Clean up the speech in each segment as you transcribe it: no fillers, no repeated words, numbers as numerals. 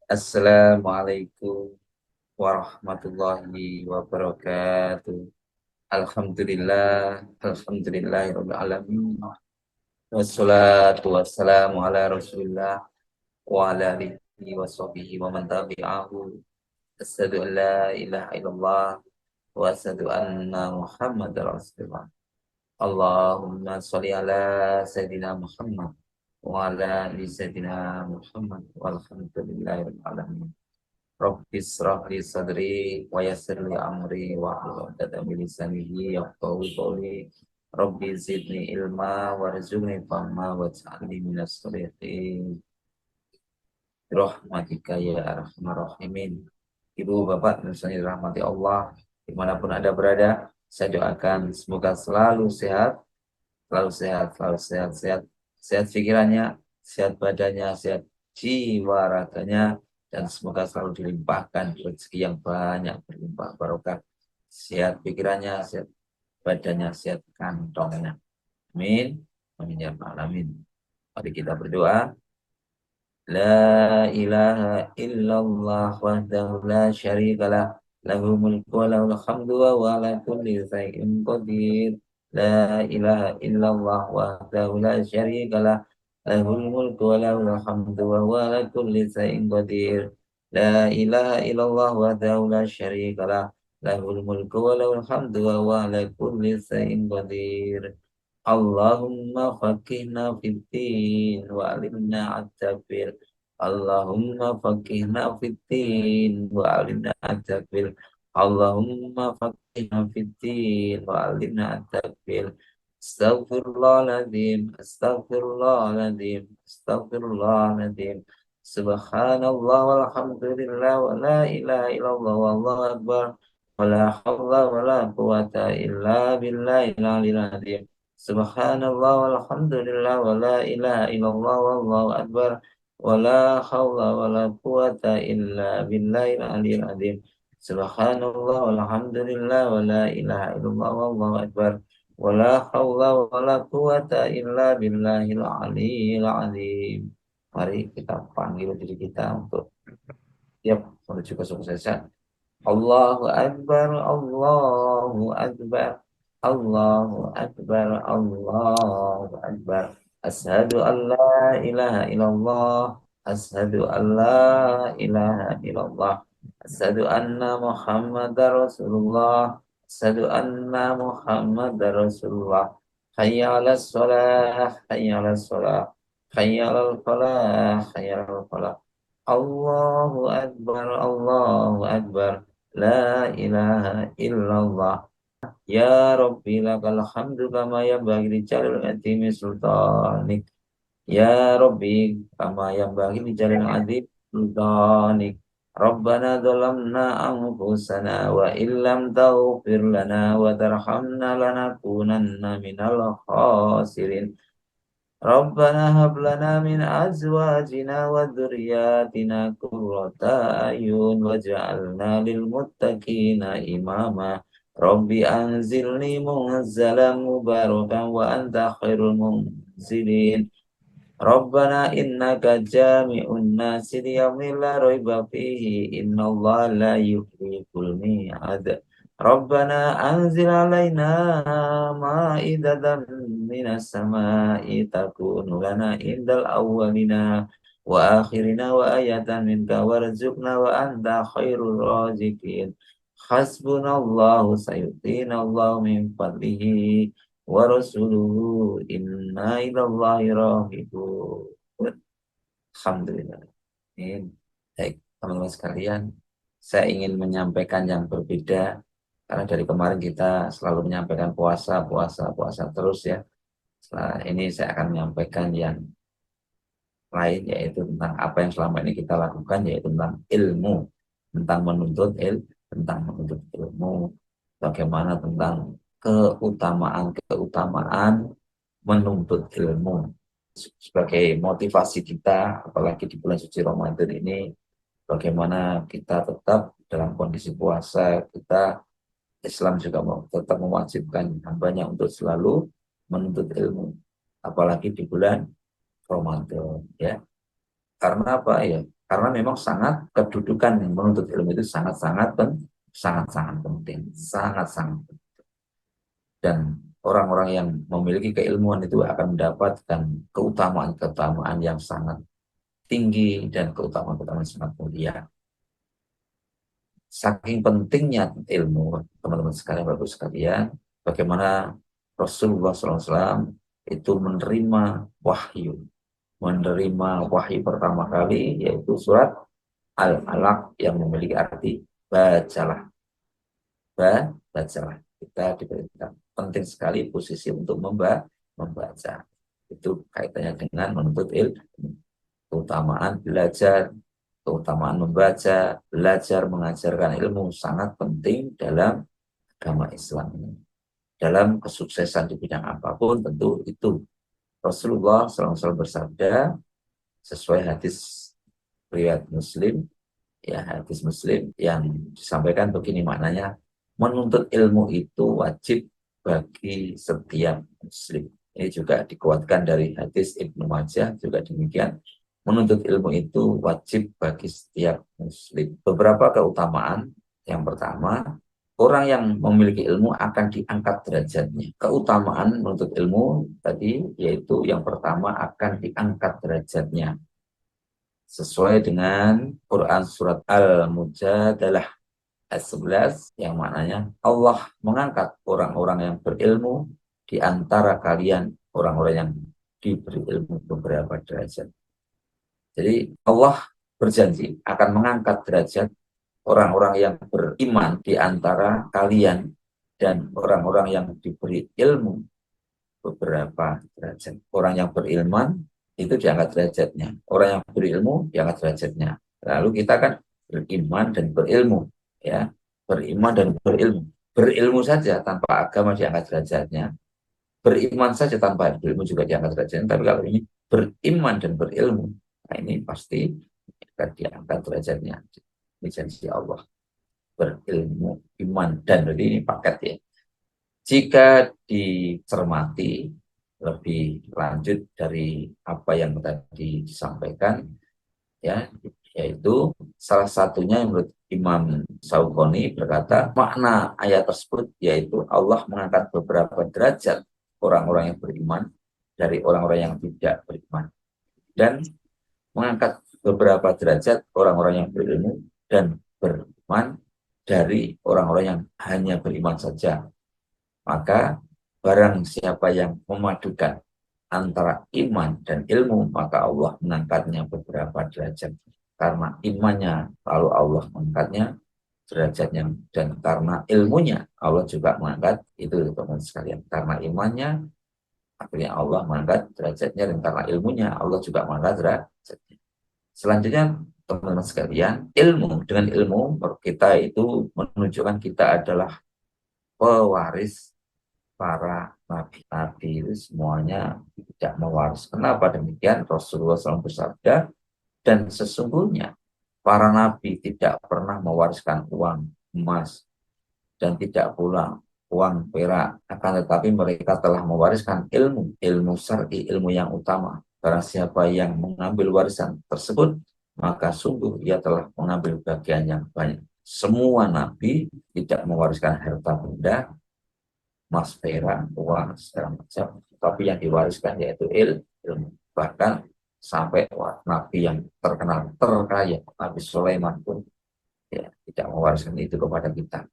Assalamualaikum warahmatullahi wabarakatuh. Alhamdulillahirabbil alamin. Wassalatu wassalamu ala Rasulillah wa ala alihi wa sahbihi wa man tabi'ahu. Asyhadu an la ilaha illallah wa asyhadu anna Muhammadar Rasulullah. Allahumma sholli ala sayidina Muhammad wa ala ali sayidina Muhammad walhamdulillahirabbil alamin. Rabbi israh li sadri wa yassir li amri wa hlul 'uqdatam min lisani yafqahu qawli. Rabbi zidni ilma warzuqni fahma waj'alni minas sholihin. Rahmatika ya arhamar rahimin. Ibu bapak dan saudari rahmati Allah dimanapun Anda berada, saya doakan semoga selalu sehat, selalu sehat, selalu sehat, sehat, sehat pikirannya, sehat badannya, sehat jiwa raganya, dan semoga selalu dilimpahkan rezeki yang banyak, berlimpah barokah, sehat pikirannya, sehat badannya, sehat kantongnya. Amin. Amin ya rabbal alamin. Mari kita berdoa. La ilaha illallah wahdahu la syarikalah lahu mulku wa lahul hamdu wa huwa ala kulli syai'in qadir. La ilaha illallah wahdahu la syarikalah lahul mulku wa lahul hamdu wa huwa ala kulli syai'in qadir. La ilaha illallah wahdahu la syarikalah lahul mulku wa lahul hamdu wa huwa ala kulli syai'in qadir. Allahumma faqihna fid din wa alimna at-tawil. Allahumma faqihna fid din wa alimna at-tawil. Allahumma faqihna fid din wa alimna at-tawil. Astaghfirullahaladzim, astaghfirullahaladzim, astaghfirullahaladzim. Subhanallah walhamdulillah wa la ilaha illallah wallahu akbar. Wa la hawla wa la quwata illa billahil aliyyil azim. Subhanallah walhamdulillah wa la ilaha illallah wallahu akbar wa la hawla wa la quwata illa billahil aliyyil azim. Subhanallah walhamdulillah wa la ilaha illallah wallahu akbar wa la hawla wa la quwata illa billahil aliyyil azim. Mari kita panggil diri kita untuk siap menuju kesuksesan. Allahu Akbar, Allahu Akbar, Allahu Akbar, Allahu Akbar. Asyhadu an la ilaha illallah, asyhadu an la ilaha illallah, asyhadu anna Muhammadar Rasulullah, asyhadu anna Muhammadar Rasulullah. Hayya 'alas shalah, hayya 'alas shalah, hayya 'alal falah, hayya 'alal falah. Allahu Akbar, Allahu Akbar. La ilaha illallah. Ya Rabbi lakal hamdu kama yanbaghi li jalil azimi sultanik. Ya Rabbi kama yanbaghi li jalil azimi sultanik. Rabbana zalamna anfusana wa illam taghfir lana wa tarhamna lanakunanna minal khasirin. Rabbana hab lana min azwajina wa dzurriyyatina qurrata a'yun waj'alna lil muttaqina imama. Rabbi anzilni munzalan mubarakan wa anta khairul munzilin. Rabbana innaka jami'un nasi liyaumin la raiba fihi innallaha la yukhliful mi'ad. Rabbana anzil alaina ma'idatan minas sama'i takunu lana indal awwalina wa akhirina wa ayatan minka warzuqna wa anta khairur raziqin. Hasbunallahu sayutinallahu min fadlihi wa rasuluhu inna ilallahi raghibun. Alhamdulillah. Amin. Baik, teman-teman sekalian, saya ingin menyampaikan yang berbeda karena dari kemarin kita selalu menyampaikan puasa, puasa, puasa terus ya. Setelah ini saya akan menyampaikan yang lain, yaitu tentang apa yang selama ini kita lakukan, yaitu tentang ilmu, tentang tentang menuntut ilmu, bagaimana tentang keutamaan menuntut ilmu sebagai motivasi kita, apalagi di bulan suci Ramadan ini, bagaimana kita tetap dalam kondisi puasa, kita Islam juga tetap mewajibkan hambanya untuk selalu menuntut ilmu, apalagi di bulan Ramadan ya. Karena apa ya? Karena memang sangat kedudukan menuntut ilmu itu sangat-sangat penting, sangat-sangat. Dan orang-orang yang memiliki keilmuan itu akan mendapatkan keutamaan-keutamaan yang sangat tinggi dan keutamaan-keutamaan sangat mulia. Saking pentingnya ilmu, teman-teman sekalian, bapak sekalian, bagaimana Rasulullah SAW itu menerima wahyu pertama kali, yaitu surat Al-Alaq yang memiliki arti bacalah, bacalah. Kita diberitakan penting sekali posisi untuk membaca. Itu kaitannya dengan menuntut ilmu, keutamaan belajar, keutamaan membaca, belajar, mengajarkan ilmu sangat penting dalam agama Islam ini. Dalam kesuksesan di bidang apapun tentu itu. Rasulullah SAW bersabda sesuai hadis riwayat Muslim, ya hadis Muslim yang disampaikan begini maknanya, menuntut ilmu itu wajib bagi setiap Muslim. Ini juga dikuatkan dari hadis Ibnu Majah juga demikian. Menuntut ilmu itu wajib bagi setiap Muslim. Beberapa keutamaan. Yang pertama, orang yang memiliki ilmu akan diangkat derajatnya. Keutamaan menuntut ilmu tadi yaitu yang pertama akan diangkat derajatnya. Sesuai dengan Quran surat Al-Mujadalah ayat 11 yang maknanya Allah mengangkat orang-orang yang berilmu di antara kalian, orang-orang yang diberi ilmu beberapa derajat. Jadi Allah berjanji akan mengangkat derajat orang-orang yang beriman di antara kalian dan orang-orang yang diberi ilmu beberapa derajat. Orang yang berilman itu diangkat derajatnya. Orang yang berilmu diangkat derajatnya. Lalu kita kan beriman dan berilmu, ya, beriman dan berilmu. Berilmu saja tanpa agama diangkat derajatnya. Beriman saja tanpa berilmu juga diangkat derajatnya. Tapi kalau ini beriman dan berilmu, nah ini pasti akan diangkat derajatnya. Ini janji Allah. Berilmu, iman, dan berarti ini paket ya. Jika dicermati lebih lanjut dari apa yang tadi disampaikan, ya, yaitu salah satunya yang menurut Imam Sauqoni berkata makna ayat tersebut yaitu Allah mengangkat beberapa derajat orang-orang yang beriman dari orang-orang yang tidak beriman dan mengangkat beberapa derajat orang-orang yang berilmu dan beriman dari orang-orang yang hanya beriman saja. Maka barang siapa yang memadukan antara iman dan ilmu, maka Allah mengangkatnya beberapa derajat. Karena imannya, lalu Allah mengangkatnya derajatnya. Dan karena ilmunya, Allah juga mengangkat, itu teman-teman sekalian. Karena imannya, akhirnya Allah mengangkat derajatnya. Dan karena ilmunya, Allah juga mengangkat derajatnya. Selanjutnya, teman-teman sekalian, dengan ilmu kita itu menunjukkan kita adalah pewaris para nabi itu semuanya tidak mewaris. Kenapa demikian? Rasulullah SAW bersabda, dan sesungguhnya para nabi tidak pernah mewariskan uang emas dan tidak pula uang perak, akan tetapi mereka telah mewariskan ilmu syar'i, ilmu yang utama. Barang siapa yang mengambil warisan tersebut, maka sungguh ia telah mengambil bagian yang banyak. Semua nabi tidak mewariskan harta benda, mas perak, uang, segala macam. Tapi yang diwariskan yaitu ilmu. Bahkan sampai nabi yang terkenal, terkaya, Nabi Sulaiman pun ya, tidak mewariskan itu kepada kita.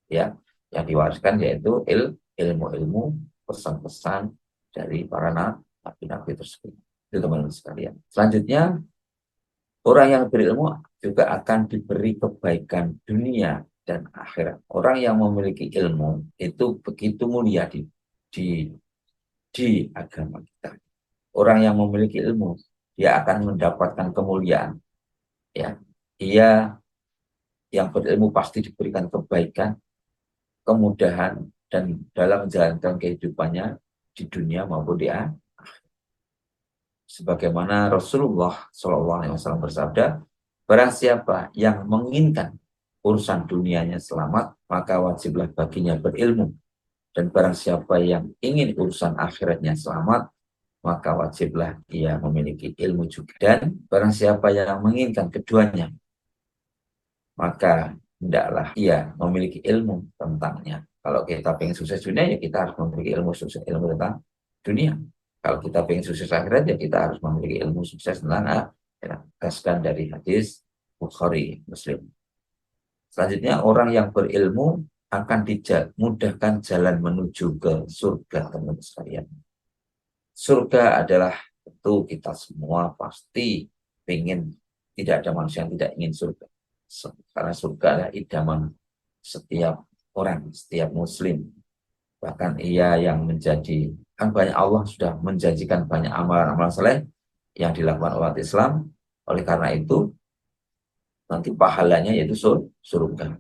Ya, yang diwariskan yaitu ilmu-ilmu, pesan-pesan dari para nabi-nabi tersebut. Itu teman-teman sekalian. Selanjutnya, orang yang berilmu juga akan diberi kebaikan dunia dan akhirat. Orang yang memiliki ilmu itu begitu mulia di agama kita. Orang yang memiliki ilmu, dia akan mendapatkan kemuliaan. Ya, dia yang berilmu pasti diberikan kebaikan, kemudahan, dan dalam menjalankan kehidupannya di dunia maupun di akhirat. Sebagaimana Rasulullah SAW bersabda, barang siapa yang menginginkan urusan dunianya selamat, maka wajiblah baginya berilmu. Dan barang siapa yang ingin urusan akhiratnya selamat, maka wajiblah ia memiliki ilmu juga. Dan barang siapa yang menginginkan keduanya, maka hendaklah ia memiliki ilmu tentangnya. Kalau kita pengen sukses dunia, ya kita harus memiliki ilmu sukses, ilmu tentang dunia. Kalau kita pengen sukses akhirat, ya kita harus memiliki ilmu sukses tentang akhirat. Kaskan dari hadis Bukhari Muslim. Selanjutnya, orang yang berilmu akan dimudahkan jalan menuju ke surga, teman-teman sekalian. Surga adalah, tentu kita semua pasti ingin, tidak ada manusia yang tidak ingin surga. Karena surga adalah idaman setiap orang, setiap muslim. Bahkan ia yang menjadi, kan banyak, Allah sudah menjanjikan banyak amalan-amalan saleh yang dilakukan umat Islam. Oleh karena itu, nanti pahalanya yaitu surga.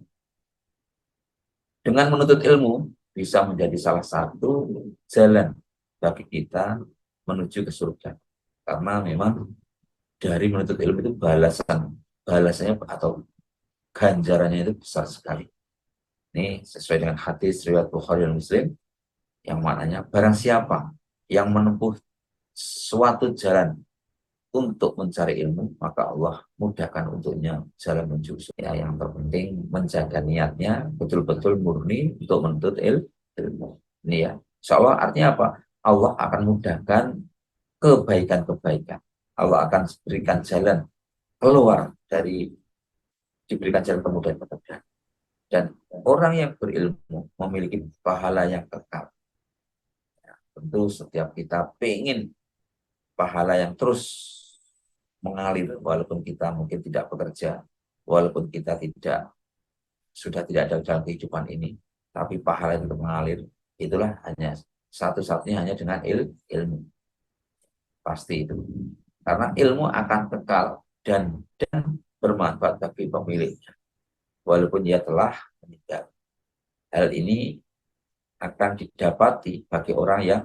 Dengan menuntut ilmu bisa menjadi salah satu jalan bagi kita menuju ke surga. Karena memang dari menuntut ilmu itu balasannya atau ganjarannya itu besar sekali. Ini sesuai dengan hadis riwayat Bukhari dan Muslim yang maknanya barang siapa yang menempuh suatu jalan untuk mencari ilmu, maka Allah mudahkan untuknya jalan menuju surga. Yang terpenting menjaga niatnya betul-betul murni untuk menuntut ilmu. Ini ya. Insya Allah artinya apa? Allah akan mudahkan kebaikan-kebaikan. Allah akan berikan jalan keluar dari, diberikan jalan kemudahan-kemudahan. Dan orang yang berilmu memiliki pahala yang kekal. Ya, tentu setiap kita pengen pahala yang terus mengalir, walaupun kita mungkin tidak bekerja, walaupun kita sudah tidak ada dalam kehidupan ini, tapi pahala itu mengalir. Itulah hanya satu-satunya hanya dengan ilmu. Pasti itu. Karena ilmu akan kekal dan bermanfaat bagi pemiliknya, walaupun dia telah meninggal. Hal ini akan didapati bagi orang yang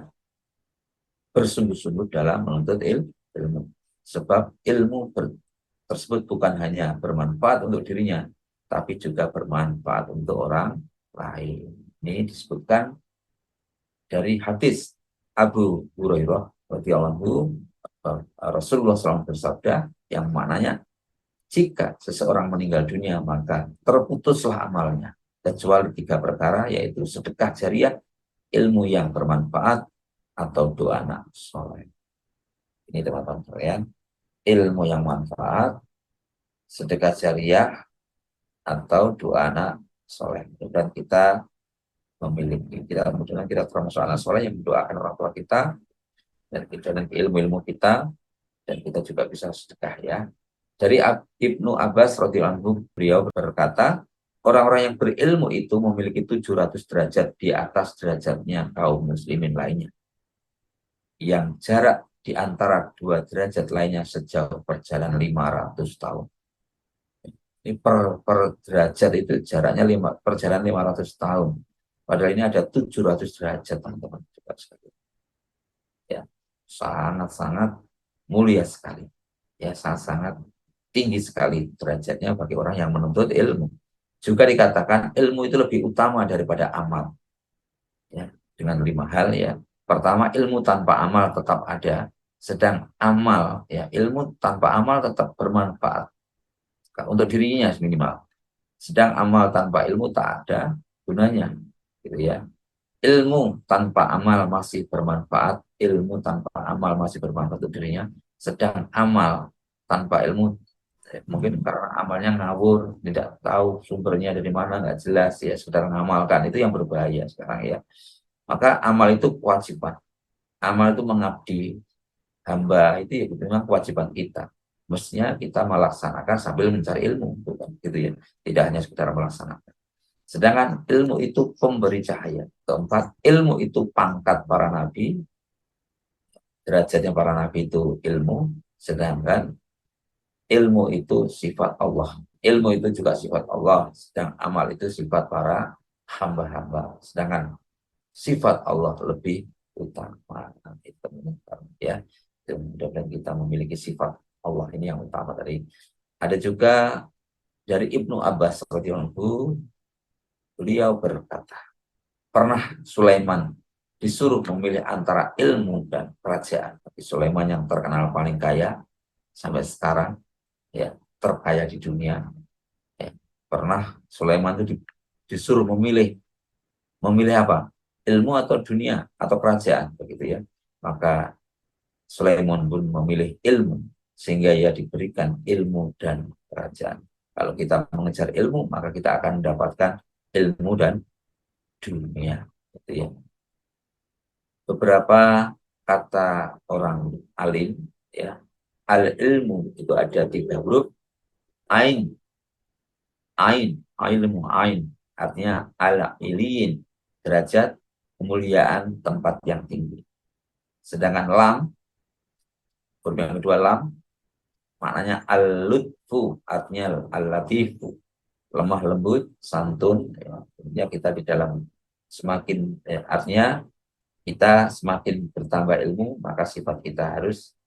bersungguh-sungguh dalam menuntut ilmu. Sebab ilmu tersebut bukan hanya bermanfaat untuk dirinya, tapi juga bermanfaat untuk orang lain. Ini disebutkan dari hadis Abu Hurairah radhiyallahu anhu, Rasulullah SAW bersabda yang maknanya, jika seseorang meninggal dunia maka terputuslah amalnya kecuali 3 perkara, yaitu sedekah jariah, ilmu yang bermanfaat, atau doa anak soleh. Ini teman-teman sekalian, ilmu yang manfaat, sedekah jariah, atau doa anak soleh. Dan kita memiliki, mudah-mudahan kita termasuk anak soleh yang mendoakan orang tua kita, dan kita dan ilmu-ilmu kita, dan kita juga bisa sedekah ya. Dari Ibnu Abbas radhiyallahu anhu, beliau berkata, orang-orang yang berilmu itu memiliki 700 derajat di atas derajatnya kaum muslimin lainnya, yang jarak di antara 2 derajat lainnya sejauh perjalanan 500 tahun. Ini per derajat itu jaraknya perjalanan 500 tahun. Padahal ini ada 700 derajat, teman-teman. Ya, sangat-sangat mulia sekali. Ya, sangat-sangat tinggi sekali derajatnya bagi orang yang menuntut ilmu. Juga dikatakan ilmu itu lebih utama daripada amal. Ya, dengan 5 hal ya. Pertama, ilmu tanpa amal tetap ada, sedang amal ya, ilmu tanpa amal tetap bermanfaat untuk dirinya minimal. Sedang amal tanpa ilmu tak ada gunanya, gitu ya. Ilmu tanpa amal masih bermanfaat, ilmu tanpa amal masih bermanfaat untuk dirinya. Sedang amal tanpa ilmu, mungkin karena amalnya ngawur, tidak tahu sumbernya dari mana, nggak jelas ya, sekedar mengamalkan, itu yang berbahaya sekarang ya. Maka amal itu kewajiban. Amal itu mengabdi hamba, itu ya memang kewajiban kita. Mestinya kita melaksanakan sambil mencari ilmu, bukan gitu ya. Tidak hanya sekedar melaksanakan. Sedangkan ilmu itu pemberi cahaya. Keempat, ilmu itu pangkat para nabi. Derajatnya para nabi itu ilmu. Sedangkan ilmu itu sifat Allah. Ilmu itu juga sifat Allah. Sedang amal itu sifat para hamba-hamba. Sedangkan sifat Allah lebih utama. Itu ya. Mudah-mudahan kita memiliki sifat Allah ini yang utama tadi. Ada juga dari Ibnu Abbas radhiyallahu anhu, beliau berkata, pernah Sulaiman disuruh memilih antara ilmu dan kerajaan. Tapi Sulaiman yang terkenal paling kaya sampai sekarang, ya, terkaya di dunia, ya, pernah Sulaiman itu disuruh memilih memilih apa? Ilmu atau dunia atau kerajaan, begitu ya. Maka Sulaiman pun memilih ilmu sehingga ia diberikan ilmu dan kerajaan. Kalau kita mengejar ilmu, maka kita akan mendapatkan ilmu dan dunia. Gitu ya. Beberapa kata orang alim, ya, al ilmu itu ada 3 huruf. Ain, ain, ilmu ain, artinya ala iliin, derajat kemuliaan tempat yang tinggi. Sedangkan lam, huruf yang kedua lam, maknanya al-lutfu, artinya al-latifu, lemah lembut, santun. Ya, kita di dalam semakin, artinya kita semakin bertambah ilmu, maka sifat kita harus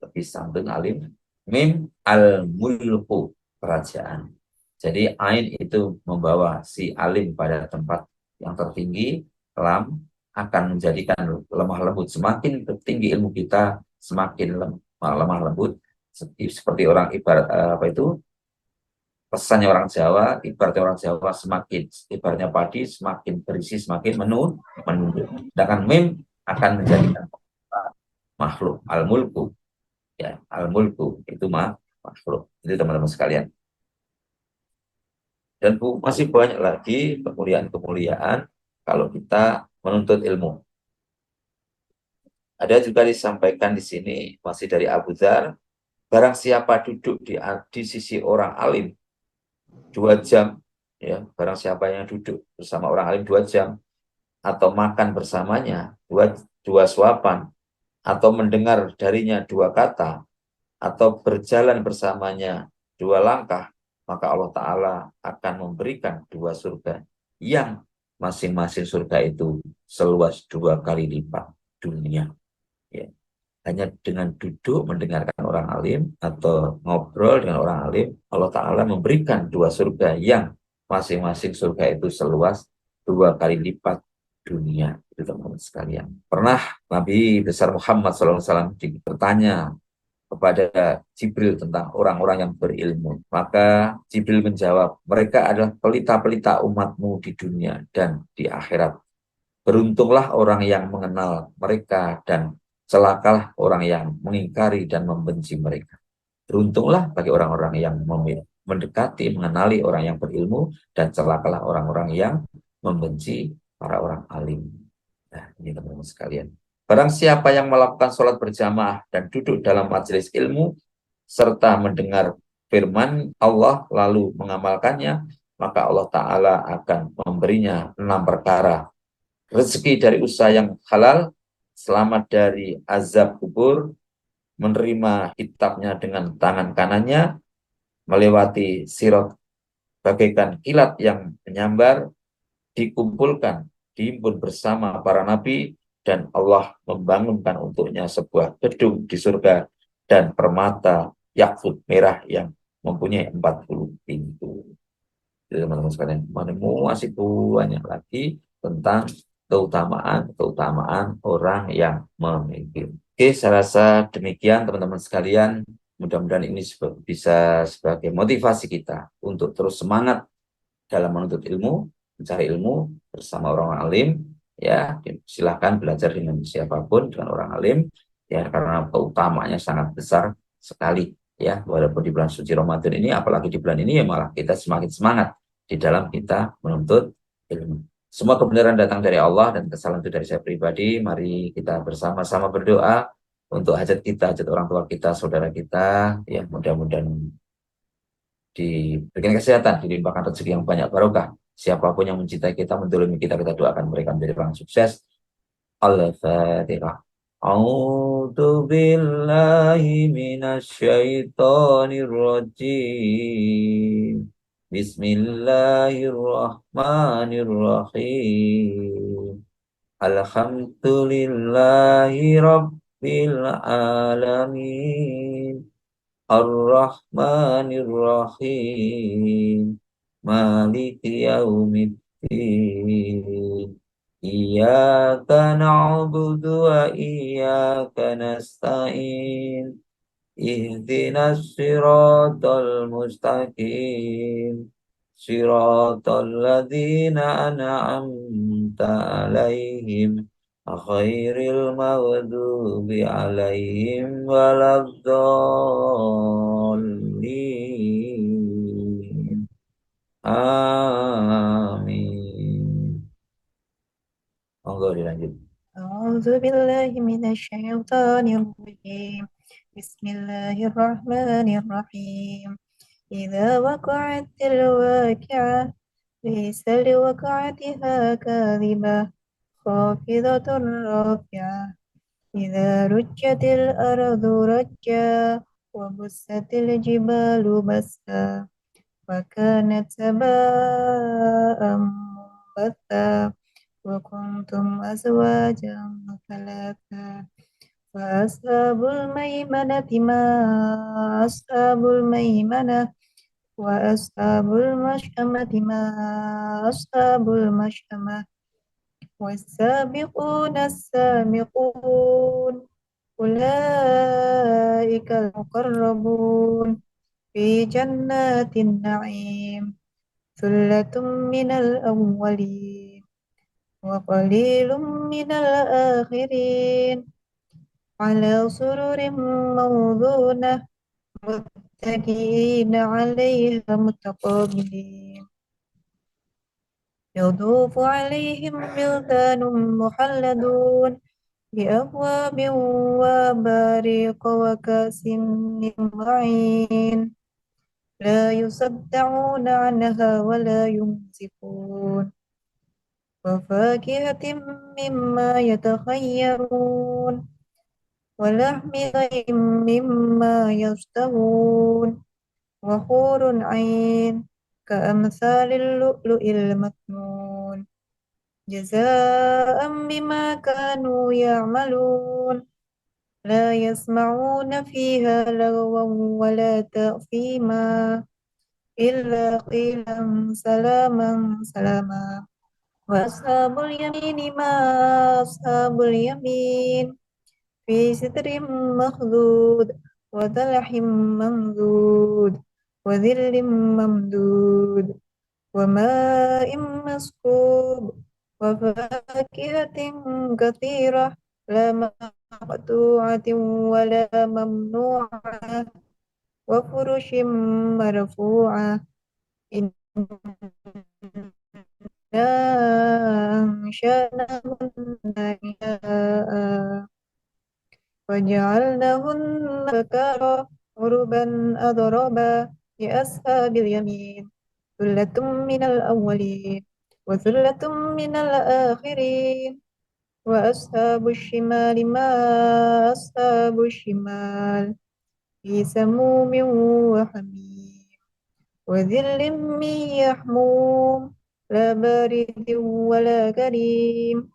lebih santun, alim. Mim al-mulku, kerajaan. Jadi ain itu membawa si alim pada tempat yang tertinggi, lam akan menjadikan lemah lembut. Semakin tinggi ilmu kita, semakin lemah lembut. Seperti orang ibarat apa itu, pesannya orang Jawa, ibaratnya orang Jawa, semakin ibaratnya padi semakin berisi semakin menunduk. Sedangkan mim akan menjadikan makhluk al-mulku, ya, al-mulku itu makhluk. Itu teman-teman sekalian. Dan masih banyak lagi kemuliaan-kemuliaan kalau kita menuntut ilmu. Ada juga disampaikan di sini masih dari Abu Dzar, barang siapa duduk di sisi orang alim 2 jam, ya, barang siapa yang duduk bersama orang alim 2 jam, atau makan bersamanya dua suapan, atau mendengar darinya 2 kata, atau berjalan bersamanya 2 langkah, maka Allah Ta'ala akan memberikan 2 surga yang masing-masing surga itu seluas 2 kali lipat dunia. Ya. Hanya dengan duduk mendengarkan orang alim atau ngobrol dengan orang alim, Allah Ta'ala memberikan 2 surga yang masing-masing surga itu seluas 2 kali lipat dunia. Itu teman-teman sekalian. Pernah Nabi besar Muhammad SAW bertanya kepada Jibril tentang orang-orang yang berilmu. Maka Jibril menjawab, mereka adalah pelita-pelita umatmu di dunia dan di akhirat. Beruntunglah orang yang mengenal mereka dan celakalah orang yang mengingkari dan membenci mereka. Beruntunglah bagi orang-orang yang mendekati, mengenali orang yang berilmu, dan celakalah orang-orang yang membenci para orang alim. Nah, ini teman-teman sekalian. Barang siapa yang melakukan sholat berjamaah dan duduk dalam majelis ilmu, serta mendengar firman Allah lalu mengamalkannya, maka Allah Ta'ala akan memberinya 6 perkara. Rezeki dari usaha yang halal, selamat dari azab kubur, menerima kitabnya dengan tangan kanannya, melewati sirat bagaikan kilat yang menyambar, dihimpun bersama para nabi, dan Allah membangunkan untuknya sebuah gedung di surga dan permata yakut merah yang mempunyai 40 pintu. Jadi teman-teman sekalian, masih banyak lagi tentang keutamaan orang yang memimpin. Oke, saya rasa demikian teman-teman sekalian. Mudah-mudahan ini bisa sebagai motivasi kita untuk terus semangat dalam menuntut ilmu, mencari ilmu bersama orang alim. Ya, silahkan belajar dengan siapapun, dengan orang alim, ya, karena keutamaannya sangat besar sekali. Ya, walaupun di bulan suci Ramadan ini, apalagi di bulan ini, ya malah kita semakin semangat di dalam kita menuntut ilmu. Semua kebenaran datang dari Allah dan kesalahan itu dari saya pribadi. Mari kita bersama-sama berdoa untuk hajat kita, hajat orang tua kita, saudara kita. Ya, mudah-mudahan diberikan kesehatan, dilimpahkan rezeki yang banyak barokah. Siapapun yang mencintai kita, mendolimi kita, kita doakan mereka menjadi orang sukses. Al-Fatihah. A'udzu billahi minasyaitonir rajim. Bismillahirrahmanirrahim. Alhamdulillahi rabbil alamin. Ar-Rahmanir-Rahim. Maliki yaumiddin. إياك نعبد وإياك نستعين اهدنا الصراط المستقيم صراط الذين أنعمت عليهم غير المغضوب عليهم ولا الضالين آمين. Monggo dilanjut. أعوذ بالله من الشيطان الرجيم. بسم الله الرحمن الرحيم. إذا وقعت الواقعة ليس لوقعتها كاذبة خافضة رافعة إذا رجت الأرض رجا وبست الجبال بسا وكانت هباء منبثا وكنتم أزواجا ثلاثا فأصحاب الميمنة ما أصحاب الميمنة وأصحاب المشأمة ما أصحاب المشأمة والسابقون السابقون أولئك المقربون في جنات النعيم ثلة من الأولين وقليل من الآخرين على سرر موضونة متكئين عليها متقابلين يطوف عليهم ولدان مخلدون بأكواب وأباريق وكأس من معين لا يصدعون عنها ولا ينزفون وفاكهة مما يتخيرون ولحم طير مما يشتهون وحور عين كأمثال اللؤلؤ المكنون جزاء بما كانوا يعملون لا يسمعون فيها لغوا ولا تأثيما إلا قيلا سلاما سلاما وأصحاب اليمين ما أصحاب اليمين في سدر مخضود وطلح ممدود وذل ممدود وماء مسكوب وفاكهة كثيرة لا مقطوعة ولا ممنوعة وفرش مرفوعة إنا أنشأناهن إنشاء وجعلناهن بكارا عربا أضرابا لأصحاب اليمين ثلة من الأولين وثلة من الآخرين وأصحاب الشمال ما أصحاب الشمال في سموم وحميم وذل من يحموم لا بارد ولا كريم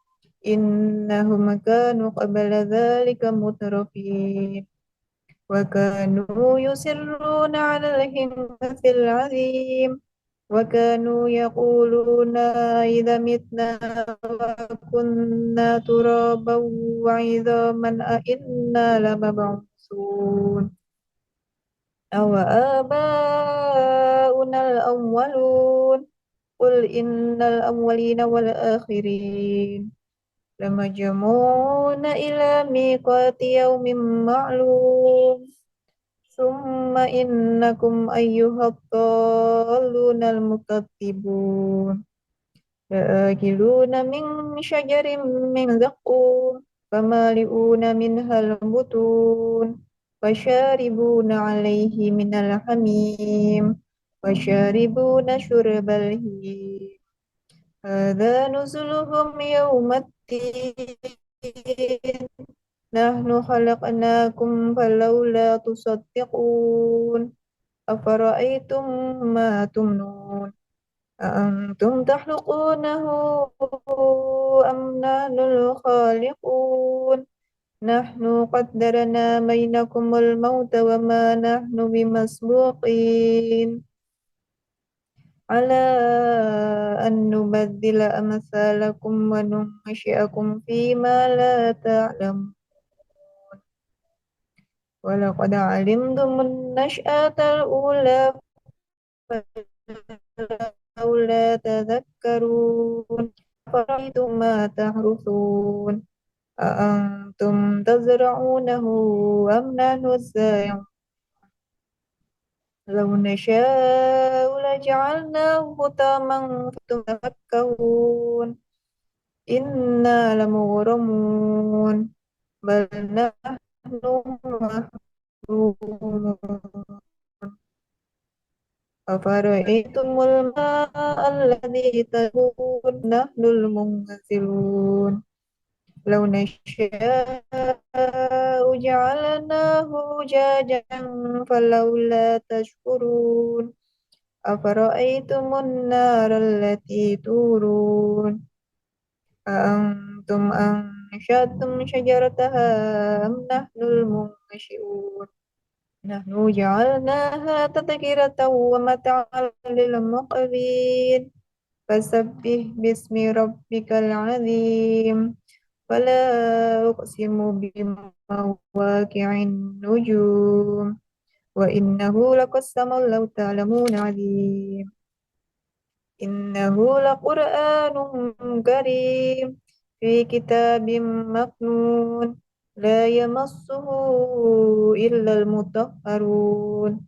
إنهم كانوا قبل ذلك مترفين وكانوا يصرون على الحنث العظيم وكانوا يقولون إذا متنا وكنا ترابا وعظاما أئنا لمبعوثون أو آباؤنا الأولون قل إن الأولين والآخرين لمجموعون إلى ميقات يوم معلوم ثم إنكم أيها الضالون المكذبون لآكلون من شجر من زقوم فمالئون منها البطون وشاربون عليه من الحميم وشاربون شرب الهيم هذا نزلهم يوم الدين نحن خلقناكم فلولا تصدقون أفرأيتم ما تمنون أأنتم تخلقونه أم نحن الخالقون نحن قدرنا بينكم الموت وما نحن بمسبوقين على أن نبدل أمثالكم وننشئكم فيما لا تعلمون ولقد علمتم النشأة الأولى فلولا تذكرون فرأيتم ما تحرثون أأنتم تزرعونه أم نحن الزارعون لو نشاء لجعلناه حطاما فتفكهون إنا لمغرمون بل نحن محرومون أفرأيتم الماء الذي تشربون نحن المنزلون لو نشاء جعلناه أجاجا فلولا تشكرون أفرأيتم النار التي تورون أأنتم أنشأتم شجرتها أم نحن المنشئون نحن جعلناها تذكرة ومتاعا للمقوين فسبح باسم ربك العظيم فلا أقسم بمواقع النجوم وإنه لقسم لو تعلمون عظيم إنه لقرآن كريم في كتاب مكنون لا يمسه إلا المطهرون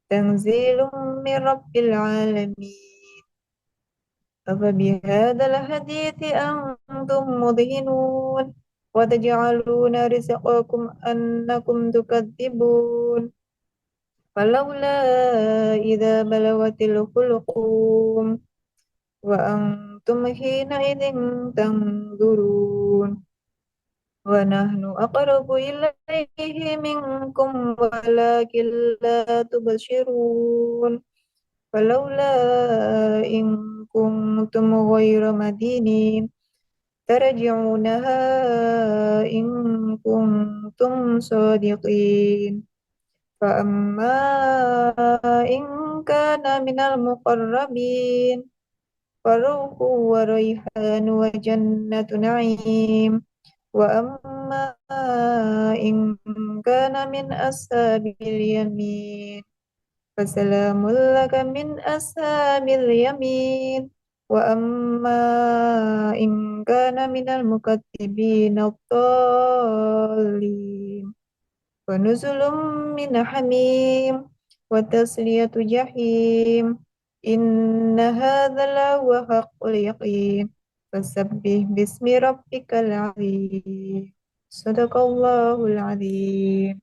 تنزيل من رب العالمين أفبهذا الحديث أنتم مدهنون وتجعلون رزقكم أنكم تكذبون فلولا إذا بلغت الحلقوم وأنتم حينئذ تنظرون ونحن أقرب إليه منكم ولكن لا تبصرون فلولا إن كنتم غير مدينين ترجعونها إن كنتم صادقين فأما إن كان من المقربين فروح وريحان وجنة نعيم وأما إن كان من أصحاب اليمين فسلام لك من أصحاب اليمين وأما إن كان من المكذبين الضالين ونزل من حميم وتصلية جحيم إن هذا لهو حق اليقين فسبح باسم ربك العظيم صدق الله العظيم